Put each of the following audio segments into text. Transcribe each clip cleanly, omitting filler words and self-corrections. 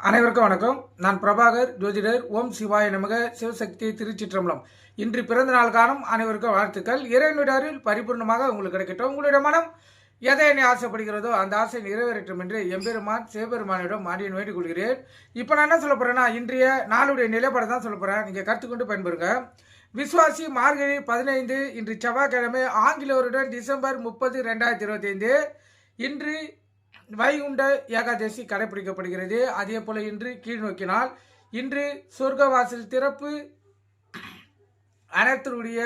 அனைவருக்கும் வணக்கம். நான் பிரபாகர் ஜோதிடர். ஓம் சிவாய நமக. சிவசக்தி திருச்சிற்றம்பலம். இன்று பிறந்த நாள் காணும் அனைவருக்கும் வாழ்த்துக்கள். இறைவனுடைய அருள் பரிபூர்ணமாக உங்களுக்கு கிடைக்கட்டும். உங்களுடைய மனம் எதை என்னை ஆசைப்படுகிறதோ அந்த ஆசை நிறைவேறட்டும் என்று எம்பெருமான் சிவபெருமானிடம் மாடியன் வேண்டிக் கொள்கிறேன். இப்போ நான் என்ன சொல்ல போறேன்னா, இன்றைய நாளுடைய நிலைப்பாடு தான் சொல்ல போறேன். நீங்கள் கற்றுக்கொண்டு பயன்பெறுங்க. விஸ்வாசி மார்கழி 15 இன்று செவ்வாய்க்கிழமை, ஆங்கிலோருடன் டிசம்பர் 30, 2025. இன்று வைகுண்ட ஏகாதசி கடைபிடிக்கப்படுகிறது. அதே போல இன்று கீழ் நோக்கினால் இன்று சொர்க்கவாசல் திறப்பு. அனைத்தருடைய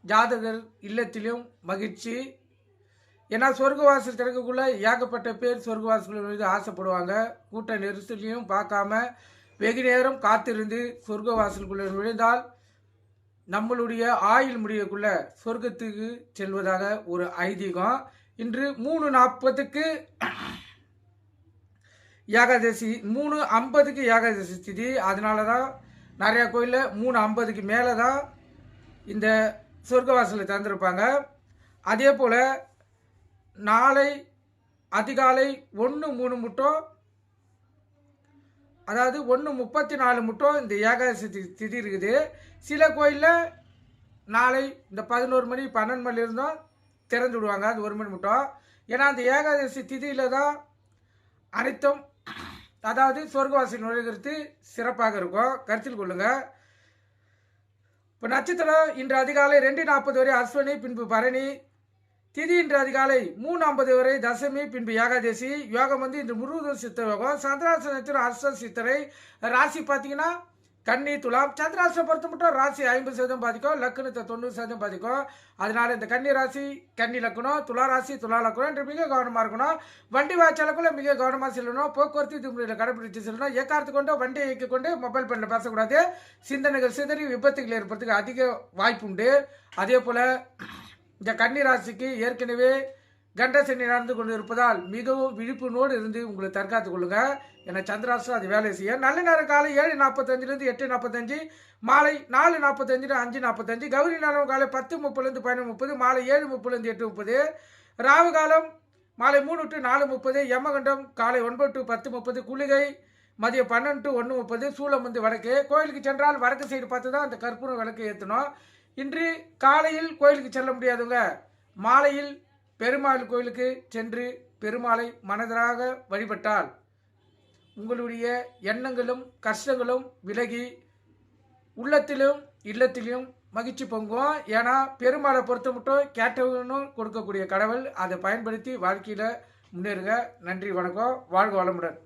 ஜாதகர் இல்லத்திலும் மகிழ்ச்சி. ஏன்னா சொர்க்கவாசல் திறக்கக்குள்ள ஏகப்பட்ட பேர் சொர்க்கவாசல் மீது ஆசைப்படுவாங்க. கூட்ட நெரிசலையும் பார்க்காம வெகு நேரம் காத்திருந்து சொர்க்கவாசலுக்குள்ள நுழைந்தால் நம்மளுடைய ஆயுள் முடியக்குள்ள சொர்க்கத்துக்கு செல்வதாக ஒரு ஐதீகம். இன்று 3:40க்கு ஏகாதசி, 3:50க்கு ஏகாதசி திதி. அதனால தான் நிறையா கோயிலில் 3:50க்கு மேலே தான் இந்த சொர்க்கவாசலை திறந்திருப்பாங்க. அதே போல் நாளை அதிகாலை 1:03 மட்டும், அதாவது 1:34 மட்டும் இந்த ஏகாதசி திதி இருக்குது. சில கோயிலில் நாளை இந்த 11 மணி 12 மணி இருந்தும் திறந்து விடுவாங்க. அது 1 மணி மட்டும். ஏன்னா அந்த ஏகாதசி திதியில் தான் அனைத்தும், அதாவது சொர்க்கவாசி நுழைகிறது சிறப்பாக இருக்கும். கருத்தில் கொள்ளுங்க. இப்போ நட்சத்திரம் இன்று அதிகாலை 2:40 வரை அஸ்வினி, பின்பு பரணி. திதி இன்று அதிகாலை 3:50 வரை தசமி, பின்பு ஏகாதசி. யோகம் இன்று முருகன் சித்த யோகம். சந்திராசனத்தின் அர்ஷ சித்தரை. ராசி பார்த்தீங்கன்னா கன்னி, துலாம். சந்திராசிரம் பொறுத்த மட்டும் ராசி 50% பாதிக்கும், லக்னத்தை 90% பாதிக்கும். அதனால இந்த கன்னி ராசி கன்னி லக்கணம், துலா ராசி துலா லக்கணம் என்று மிக கவனமாக இருக்கணும். வண்டி வாய்ச்சாலுக்குள்ள மிக கவனமாக செல்லணும். போக்குவரத்து விதிமுறையில் கடைபிடித்து செல்லணும். ஏக்காரத்து கொண்டு வண்டியை இயக்கிக் கொண்டு மொபைல் பண்ணில் பேசக்கூடாது. சிந்தனைகள் சிதறி விபத்துகள் ஏற்படுறதுக்கு அதிக வாய்ப்பு உண்டு. அதே போல் இந்த கன்னி ராசிக்கு ஏற்கனவே கண்டசனி நடந்து கொண்டு இருப்பதால் மிகவும் விழிப்புணோடு இருந்து உங்களை தற்காத்துக் கொள்ளுங்க. ஏன்னா சந்திராசிரம் அது வேலை செய்ய. நல்ல நேரம் காலை 7:45 8:45, மாலை 4:45 5:45. கௌரி நேரம் காலை 10:30 11:30, மாலை 7:30 8:30. ராவு காலம் மாலை 3 to 4:30. யமகண்டம் காலை 9 to 10:30. குளிகை மதியம் 12 to 1:30. சூளம் வடக்கு. கோயிலுக்கு சென்றால் வடக்கு சைடு பார்த்து தான் அந்த கற்பூரம் விளக்கு ஏற்றணும். இன்று காலையில் கோயிலுக்கு செல்ல முடியாதுங்க. மாலையில் பெருமாள் கோயிலுக்கு சென்று பெருமாளை மனதார வழிபட்டால் உங்களுடைய எண்ணங்களும் கஷ்டங்களும் விலகி உள்ளத்திலும் இல்லத்திலும் மகிழ்ச்சி பொங்கும். ஏன்னா பெருமாளை பொறுத்த மட்டும் கேட்டவனும் கொடுக்கக்கூடிய கடவுள். அதை பயன்படுத்தி வாழ்க்கையில் முன்னேறுங்க. நன்றி, வணக்கம். வாழ்க வளமுடன்.